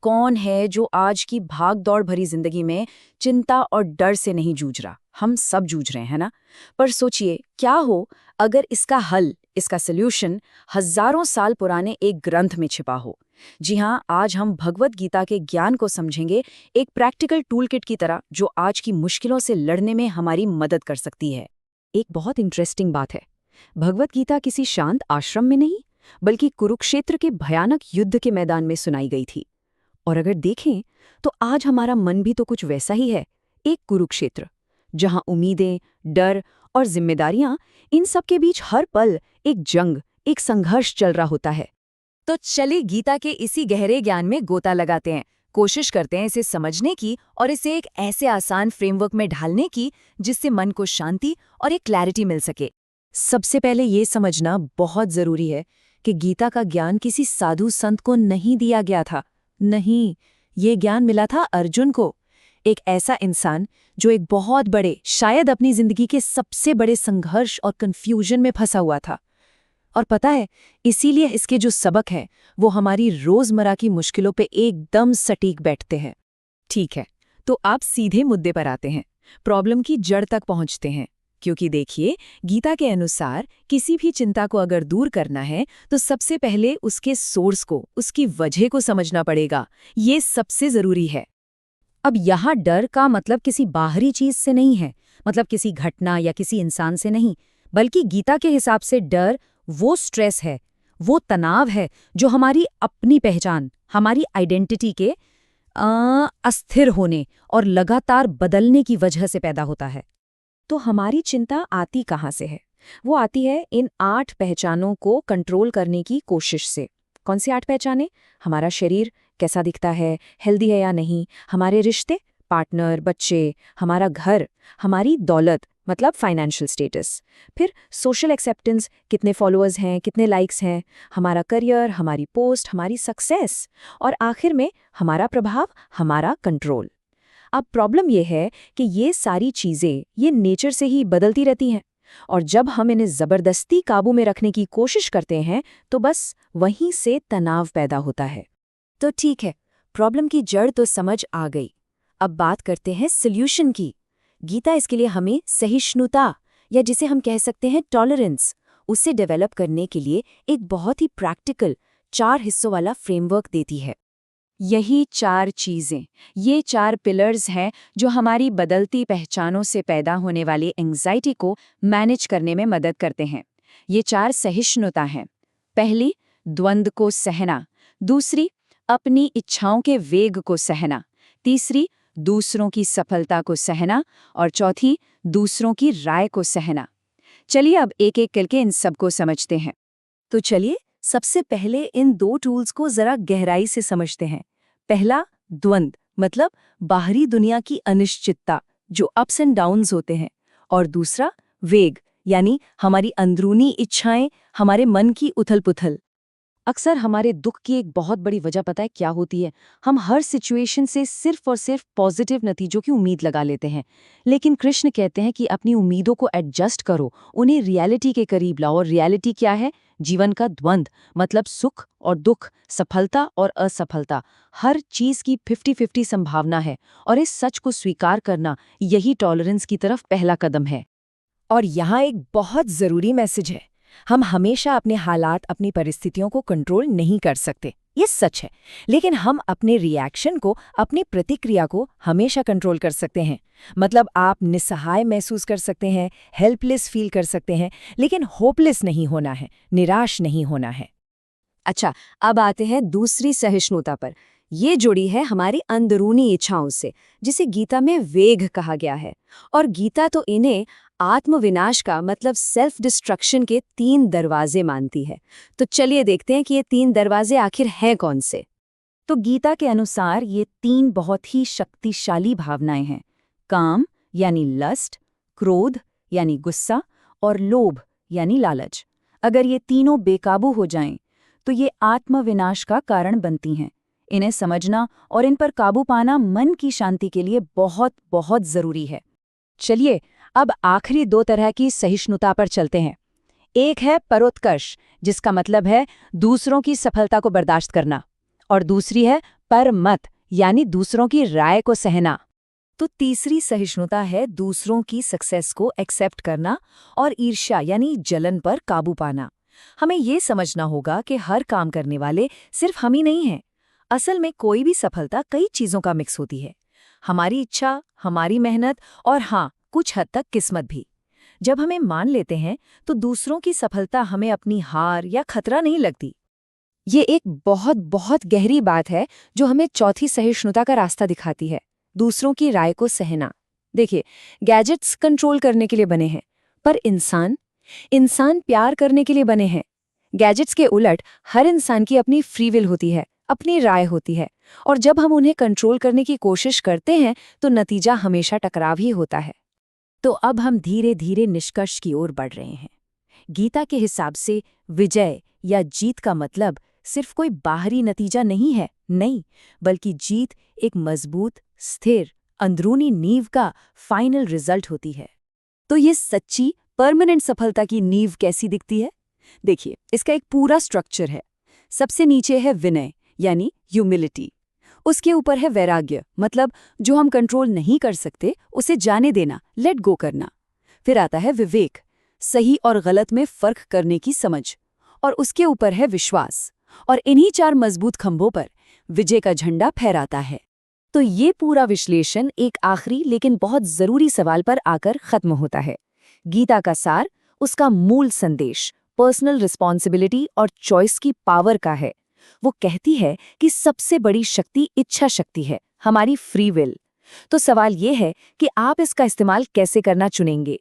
कौन है जो आज की भाग दौड़ भरी जिंदगी में चिंता और डर से नहीं जूझ रहा? हम सब जूझ रहे हैं ना। पर सोचिए, क्या हो अगर इसका हल, इसका सल्यूशन हजारों साल पुराने एक ग्रंथ में छिपा हो। जी हाँ, आज हम भगवत गीता के ज्ञान को समझेंगे, एक प्रैक्टिकल टूल किट की तरह जो आज की मुश्किलों से लड़ने में हमारी मदद कर सकती है। एक बहुत इंटरेस्टिंग बात है, भगवत गीता किसी शांत आश्रम में नहीं, बल्कि कुरुक्षेत्र के भयानक युद्ध के मैदान में सुनाई गई थी। और अगर देखें तो आज हमारा मन भी तो कुछ वैसा ही है, एक कुरुक्षेत्र जहां उम्मीदें, डर और जिम्मेदारियां, इन सब के बीच हर पल एक जंग, एक संघर्ष चल रहा होता है। तो चलिए गीता के इसी गहरे ज्ञान में गोता लगाते हैं, कोशिश करते हैं इसे समझने की और इसे एक ऐसे आसान फ्रेमवर्क में ढालने की जिससे मन को शांति और एक क्लैरिटी मिल सके। सबसे पहले ये समझना बहुत जरूरी है कि गीता का ज्ञान किसी साधु संत को नहीं दिया गया था। नहीं, ये ज्ञान मिला था अर्जुन को, एक ऐसा इंसान जो एक बहुत बड़े, शायद अपनी जिंदगी के सबसे बड़े संघर्ष और कंफ्यूजन में फंसा हुआ था। और पता है, इसीलिए इसके जो सबक हैं वो हमारी रोजमर्रा की मुश्किलों पे एकदम सटीक बैठते हैं। ठीक है, तो आप सीधे मुद्दे पर आते हैं, प्रॉब्लम की जड़ तक पहुंचते हैं। क्योंकि देखिए, गीता के अनुसार किसी भी चिंता को अगर दूर करना है तो सबसे पहले उसके सोर्स को, उसकी वजह को समझना पड़ेगा। ये सबसे जरूरी है। अब यहाँ डर का मतलब किसी बाहरी चीज से नहीं है, मतलब किसी घटना या किसी इंसान से नहीं, बल्कि गीता के हिसाब से डर वो स्ट्रेस है, वो तनाव है जो हमारी अपनी पहचान, हमारी आइडेंटिटी के अस्थिर होने और लगातार बदलने की वजह से पैदा होता है। तो हमारी चिंता आती कहाँ से है? वो आती है इन 8 पहचानों को कंट्रोल करने की कोशिश से। कौन सी 8 पहचानें? हमारा शरीर कैसा दिखता है, हेल्दी है या नहीं, हमारे रिश्ते, पार्टनर, बच्चे, हमारा घर, हमारी दौलत मतलब फाइनेंशियल स्टेटस, फिर सोशल एक्सेप्टेंस, कितने फॉलोअर्स हैं, कितने लाइक्स हैं, हमारा करियर, हमारी पोस्ट, हमारी सक्सेस, और आखिर में हमारा प्रभाव, हमारा कंट्रोल। अब प्रॉब्लम यह है कि ये सारी चीजें ये नेचर से ही बदलती रहती हैं, और जब हम इन्हें जबरदस्ती काबू में रखने की कोशिश करते हैं तो बस वहीं से तनाव पैदा होता है। तो ठीक है, प्रॉब्लम की जड़ तो समझ आ गई। अब बात करते हैं सॉल्यूशन की। गीता इसके लिए हमें सहिष्णुता, या जिसे हम कह सकते हैं टॉलरेंस, उसे डेवलप करने के लिए एक बहुत ही प्रैक्टिकल 4 हिस्सों वाला फ्रेमवर्क देती है। यही 4 चीजें, ये 4 पिलर्स हैं जो हमारी बदलती पहचानों से पैदा होने वाली एंग्जाइटी को मैनेज करने में मदद करते हैं। ये 4 सहिष्णुता हैं। पहली, द्वंद्व को सहना। दूसरी, अपनी इच्छाओं के वेग को सहना। तीसरी, दूसरों की सफलता को सहना। और चौथी, दूसरों की राय को सहना। चलिए अब एक एक करके इन सबको समझते हैं। तो चलिए सबसे पहले इन 2 टूल्स को जरा गहराई से समझते हैं। पहला, द्वंद्व मतलब बाहरी दुनिया की अनिश्चितता, जो अप्स एंड डाउन्स होते हैं। और दूसरा, वेग यानी हमारी अंदरूनी इच्छाएं, हमारे मन की उथल-पुथल। अक्सर हमारे दुख की एक बहुत बड़ी वजह पता है क्या होती है? हम हर सिचुएशन से सिर्फ और सिर्फ पॉजिटिव नतीजों की उम्मीद लगा लेते हैं। लेकिन कृष्ण कहते हैं कि अपनी उम्मीदों को एडजस्ट करो, उन्हें रियलिटी के करीब लाओ। और रियलिटी क्या है? जीवन का द्वंद्व, मतलब सुख और दुख, सफलता और असफलता, हर चीज की 50-50 संभावना है। और इस सच को स्वीकार करना, यही टॉलरेंस की तरफ पहला कदम है। और यहाँ एक बहुत जरूरी मैसेज है, हम हमेशा अपने हालात, अपनी परिस्थितियों को कंट्रोल नहीं कर सकते, ये सच है। लेकिन हम अपने रिएक्शन को, अपनी प्रतिक्रिया को हमेशा कंट्रोल कर सकते हैं। मतलब आप निस्सहाय महसूस कर सकते हैं, हेल्पलेस फील कर सकते हैं, लेकिन होपलेस नहीं होना है, निराश नहीं होना है। अच्छा, अब आते हैं दूसरी सहिष्णुता पर। ये जुड़ी है हमारी अंदरूनी इच्छाओं से, जिसे गीता में वेग कहा गया है। और गीता तो इन्हें आत्मविनाश का मतलब सेल्फ डिस्ट्रक्शन के 3 दरवाजे मानती है। तो चलिए देखते हैं कि ये 3 दरवाजे आखिर हैं कौन से। तो गीता के अनुसार ये 3 बहुत ही शक्तिशाली भावनाएं हैं, काम यानी लस्ट, क्रोध यानी गुस्सा, और लोभ यानी लालच। अगर ये तीनों बेकाबू हो जाएं तो ये आत्मविनाश का कारण बनती हैं। इन्हें समझना और इन पर काबू पाना मन की शांति के लिए बहुत बहुत जरूरी है। चलिए अब आखिरी 2 तरह की सहिष्णुता पर चलते हैं। एक है परोत्कर्ष, जिसका मतलब है दूसरों की सफलता को बर्दाश्त करना, और दूसरी है पर मत यानी दूसरों की राय को सहना। तो तीसरी सहिष्णुता है दूसरों की सक्सेस को एक्सेप्ट करना और ईर्ष्या यानी जलन पर काबू पाना। हमें ये समझना होगा कि हर काम करने वाले सिर्फ हम ही नहीं हैं। असल में कोई भी सफलता कई चीजों का मिक्स होती है। हमारी इच्छा, हमारी मेहनत और हाँ, कुछ हद तक किस्मत भी। जब हमें मान लेते हैं तो दूसरों की सफलता हमें अपनी हार या खतरा नहीं लगती। ये एक बहुत बहुत गहरी बात है जो हमें चौथी सहिष्णुता का रास्ता दिखाती है, दूसरों की राय को सहना। देखिए, गैजेट्स कंट्रोल करने के लिए बने हैं, पर इंसान प्यार करने के लिए बने हैं। गैजेट्स के उलट हर इंसान की अपनी फ्री विल होती है, अपनी राय होती है, और जब हम उन्हें कंट्रोल करने की कोशिश करते हैं तो नतीजा हमेशा टकराव ही होता है। तो अब हम धीरे धीरे निष्कर्ष की ओर बढ़ रहे हैं। गीता के हिसाब से विजय या जीत का मतलब सिर्फ कोई बाहरी नतीजा नहीं है, नहीं, बल्कि जीत एक मजबूत, स्थिर, अंदरूनी नींव का फाइनल रिजल्ट होती है। तो ये सच्ची परमानेंट सफलता की नींव कैसी दिखती है? देखिए, इसका एक पूरा स्ट्रक्चर है। सबसे नीचे है विनय यानी ह्यूमिलिटी। उसके ऊपर है वैराग्य, मतलब जो हम कंट्रोल नहीं कर सकते उसे जाने देना, लेट गो करना। फिर आता है विवेक, सही और गलत में फर्क करने की समझ। और उसके ऊपर है विश्वास, और इन्हीं 4 मजबूत खंभों पर विजय का झंडा फहराता है। तो ये पूरा विश्लेषण एक आखिरी लेकिन बहुत जरूरी सवाल पर आकर खत्म होता है। गीता का सार, उसका मूल संदेश पर्सनल रिस्पॉन्सिबिलिटी और चॉइस की पावर का है। वो कहती है कि सबसे बड़ी शक्ति इच्छा शक्ति है, हमारी फ्री विल। तो सवाल ये है कि आप इसका इस्तेमाल कैसे करना चुनेंगे।